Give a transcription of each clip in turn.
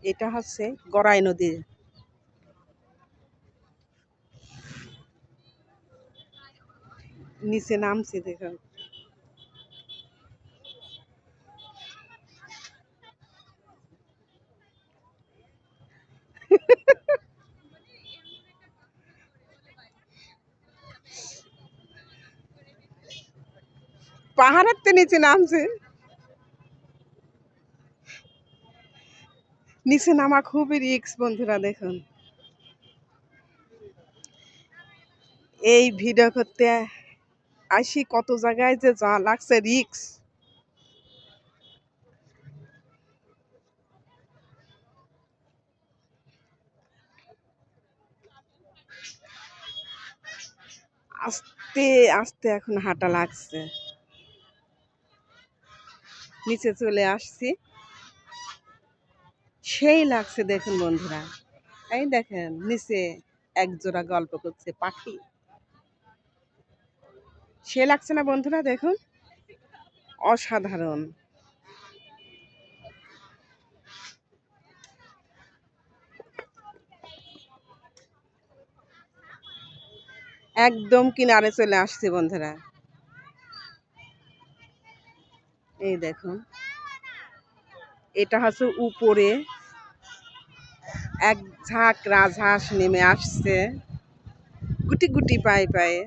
এটা হচ্ছে গড়াই নদী। নিচে নামছি দেখুন। পাহাড়ের তো নিচে নামছে। নিচে নামা খুবই রিস্ক বন্ধুরা, দেখুন। এই ভিডিও করতে আসি কত জায়গায় যে যা লাগছে রিস্ক। আস্তে আস্তে এখন হাঁটা লাগছে। নিচে চলে আসছি, সেই লাগছে দেখুন বন্ধুরা। এই দেখেন নিচে এক জোড়া গল্প করছে পাখি। সে লাগছে না বন্ধুরা, দেখুন অসাধারণ। একদম কিনারে চলে আসছে বন্ধুরা। এই দেখুন, এটা হচ্ছে উপরে এক ঝাঁক রাজহাঁস নেমে আসছে গুটি গুটি পায়ে পায়ে।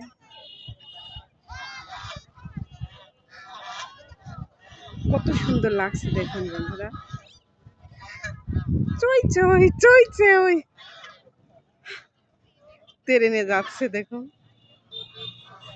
কত সুন্দর লাগছে দেখুন বন্ধুরা। চই চই চই চই ট্রেনে যাচ্ছে দেখুন।